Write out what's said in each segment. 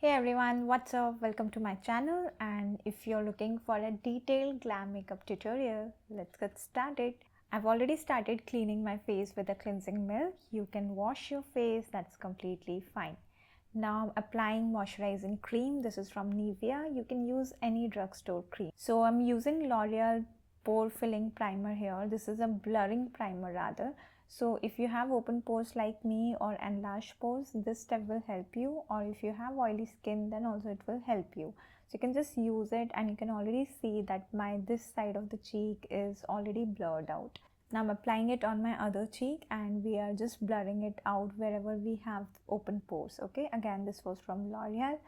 Hey everyone, what's up? Welcome to my channel, and if you're looking for a detailed glam makeup tutorial, let's get started. I've already started cleaning my face with a cleansing milk. You can wash your face, that's completely fine. Now I'm applying moisturizing cream. This is from Nivea. You can use any drugstore cream. So I'm using L'Oreal pore filling primer here. This is a blurring primer rather. So if you have open pores like me or enlarged pores, this step will help you, or if you have oily skin, then also it will help you. So you can just use it, and you can already see that my this side of the cheek is already blurred out. Now I'm applying it on my other cheek, and we are just blurring it out wherever we have open pores. Okay, again this was from L'Oreal.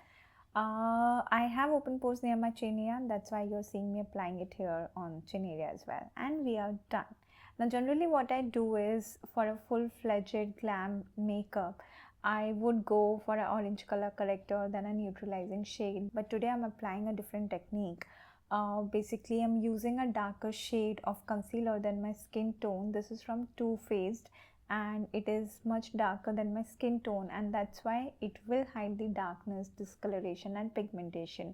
I have open pores near my chin area, that's why you're seeing me applying it here on chin area as well, and we are done. Now generally what I do is, for a full-fledged glam makeup, I would go for an orange color corrector, then a neutralizing shade, but today I'm applying a different technique. Basically I'm using a darker shade of concealer than my skin tone. This is from Too Faced, and it is much darker than my skin tone, and that's why it will hide the darkness, discoloration and pigmentation.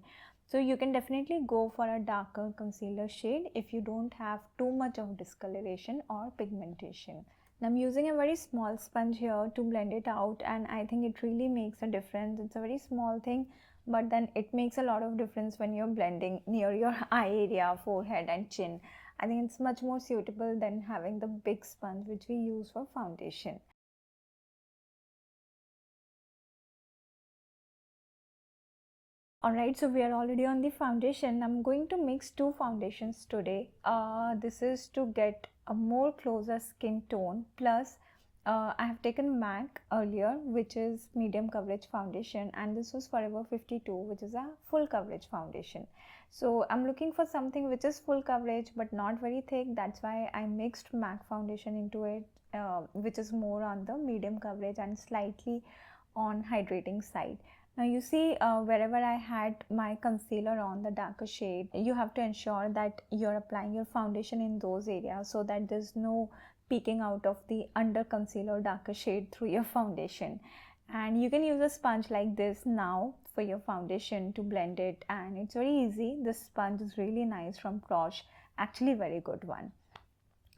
So you can definitely go for a darker concealer shade if you don't have too much of discoloration or pigmentation. Now I'm using a very small sponge here to blend it out, and I think it really makes a difference. It's a very small thing, but then it makes a lot of difference when you're blending near your eye area, forehead and chin. I think it's much more suitable than having the big sponge which we use for foundation. Alright, so we are already on the foundation. I'm going to mix two foundations today. This is to get a more closer skin tone. Plus, I have taken MAC earlier, which is medium coverage foundation, and this was Forever 52, which is a full coverage foundation. So I'm looking for something which is full coverage but not very thick. That's why I mixed MAC foundation into it, which is more on the medium coverage and slightly on hydrating side. Now you see, wherever I had my concealer on the darker shade, you have to ensure that you're applying your foundation in those areas so that there's no peeking out of the under concealer darker shade through your foundation. And you can use a sponge like this now for your foundation to blend it, and it's very easy. This sponge is really nice from Crush, actually very good one.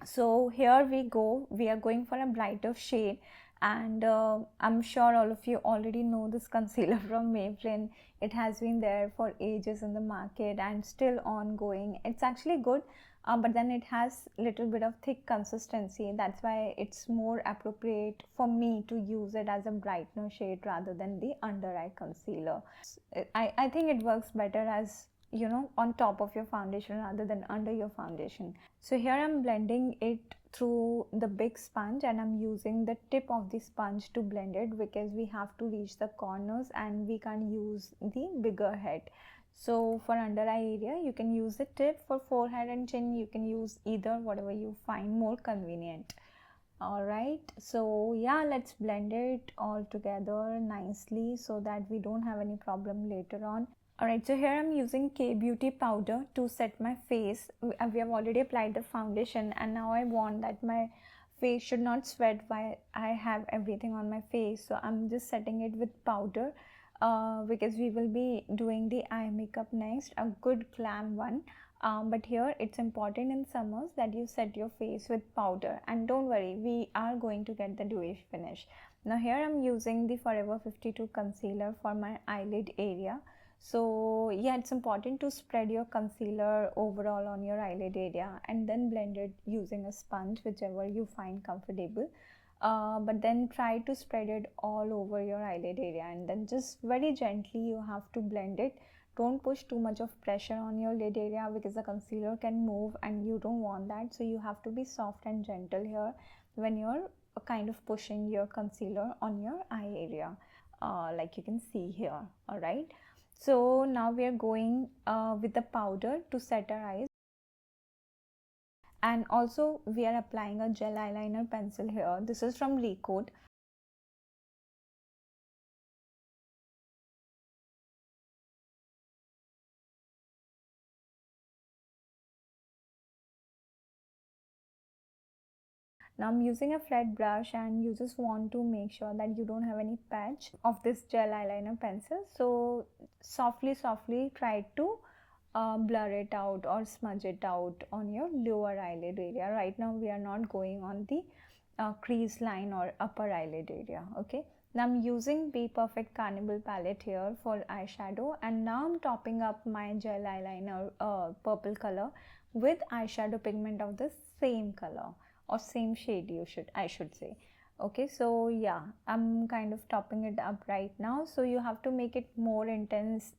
So here we go, we are going for a brighter shade, and I'm sure all of you already know this concealer from Maybelline. It has been there for ages in the market and still ongoing. It's actually good, but then it has little bit of thick consistency. That's why it's more appropriate for me to use it as a brightener shade rather than the under eye concealer. I think it works better as, you know, on top of your foundation rather than under your foundation. So here I'm blending it through the big sponge, and I'm using the tip of the sponge to blend it because we have to reach the corners and we can't use the bigger head. So for under eye area you can use the tip. For forehead and chin you can use either, whatever you find more convenient. Alright, so yeah, let's blend it all together nicely so that we don't have any problem later on. Alright, so here I'm using K Beauty powder to set my face. We have already applied the foundation, and now I want that my face should not sweat while I have everything on my face. So I'm just setting it with powder, because we will be doing the eye makeup next, a good glam one. But here it's important in summers that you set your face with powder, and don't worry, we are going to get the dewy finish. Now here I'm using the Forever 52 concealer for my eyelid area. So yeah, it's important to spread your concealer overall on your eyelid area and then blend it using a sponge, whichever you find comfortable. But then try to spread it all over your eyelid area, and then just very gently you have to blend it. Don't push too much of pressure on your lid area because the concealer can move and you don't want that. So you have to be soft and gentle here when you're kind of pushing your concealer on your eye area, like you can see here. All right, so now we are going with the powder to set our eyes, and also we are applying a gel eyeliner pencil here. This is from Recode. Now I'm using a flat brush, and you just want to make sure that you don't have any patch of this gel eyeliner pencil. So softly try to blur it out or smudge it out on your lower eyelid area. Right now we are not going on the crease line or upper eyelid area. Okay, now I'm using Be Perfect Carnival palette here for eyeshadow, and now I'm topping up my gel eyeliner purple color with eyeshadow pigment of the same color or same shade, I should say. Okay, so yeah, I'm kind of topping it up right now. So you have to make it more intense.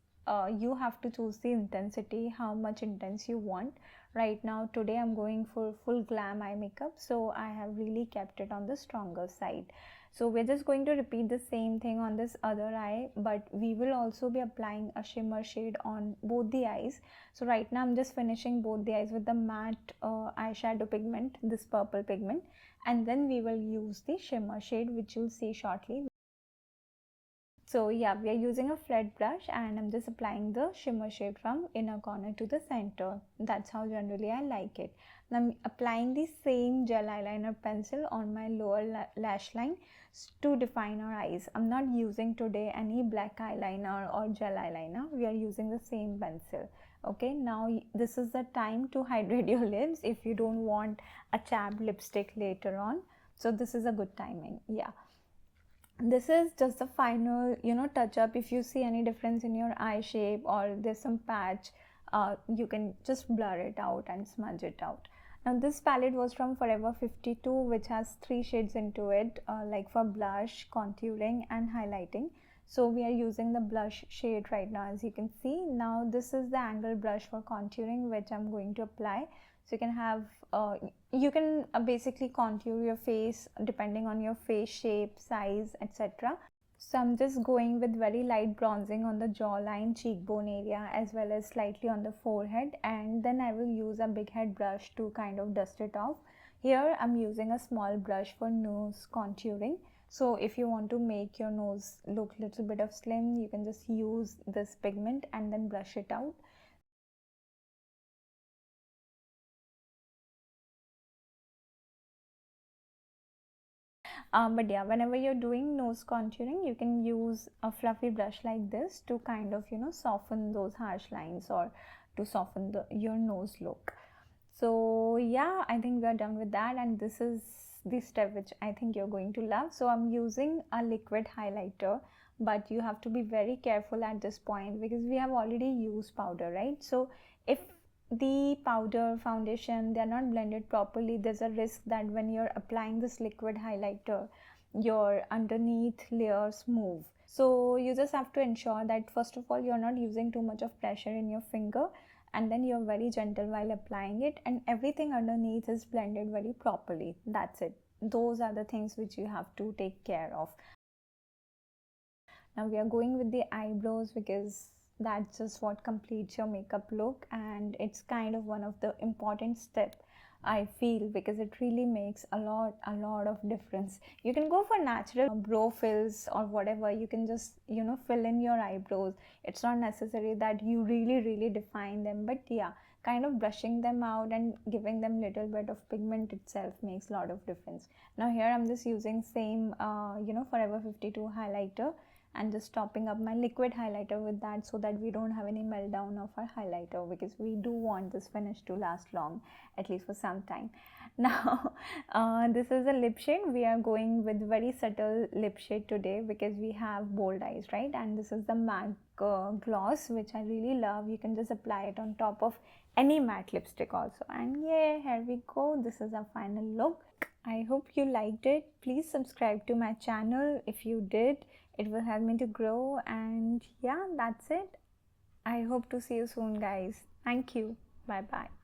You have to choose the intensity, how much intense you want. Right now today I'm going for full glam eye makeup, so I have really kept it on the stronger side. So we're just going to repeat the same thing on this other eye, but we will also be applying a shimmer shade on both the eyes. So right now I'm just finishing both the eyes with the matte eyeshadow pigment, this purple pigment, and then we will use the shimmer shade, which you'll see shortly. So yeah, we are using a flat brush, and I'm just applying the shimmer shade from inner corner to the center. That's how generally I like it. Now I'm applying the same gel eyeliner pencil on my lower lash line to define our eyes. I'm not using today any black eyeliner or gel eyeliner. We are using the same pencil. Okay, now this is the time to hydrate your lips if you don't want a chapped lipstick later on. So this is a good timing. Yeah, this is just the final touch up. If you see any difference in your eye shape or there's some patch, you can just blur it out and smudge it out. Now this palette was from Forever 52, which has 3 shades into it, like for blush, contouring and highlighting. So we are using the blush shade right now, as you can see. Now this is the angle brush for contouring, which I'm going to apply. So you can have basically contour your face depending on your face shape, size, etc. So I'm just going with very light bronzing on the jawline, cheekbone area, as well as slightly on the forehead, and then I will use a big head brush to kind of dust it off. Here I'm using a small brush for nose contouring. So if you want to make your nose look little bit of slim, you can just use this pigment and then brush it out. But yeah, whenever you're doing nose contouring, you can use a fluffy brush like this to kind of soften those harsh lines or to soften your nose look. So yeah, I think we are done with that, and this is the step which I think you're going to love. So I'm using a liquid highlighter, but you have to be very careful at this point because we have already used powder, right? So if the powder, foundation, they are not blended properly, there's a risk that when you're applying this liquid highlighter, your underneath layers move. So you just have to ensure that first of all you're not using too much of pressure in your finger, and then you're very gentle while applying it, and everything underneath is blended very properly. That's it. Those are the things which you have to take care of. Now we are going with the eyebrows because that's just what completes your makeup look, and it's kind of one of the important step I feel, because it really makes a lot of difference. You can go for natural brow fills or whatever. You can just fill in your eyebrows. It's not necessary that you really define them, but yeah, kind of brushing them out and giving them little bit of pigment itself makes a lot of difference. Now here I'm just using same Forever 52 highlighter and just topping up my liquid highlighter with that, so that we don't have any meltdown of our highlighter, because we do want this finish to last long, at least for some time. Now this is a lip shade. We are going with very subtle lip shade today because we have bold eyes, right? And this is the MAC gloss, which I really love. You can just apply it on top of any matte lipstick also, and yeah, here we go. This is our final look. I hope you liked it. Please subscribe to my channel if you did. It will help me to grow, and yeah, that's it. I hope to see you soon, guys. Thank you. Bye bye.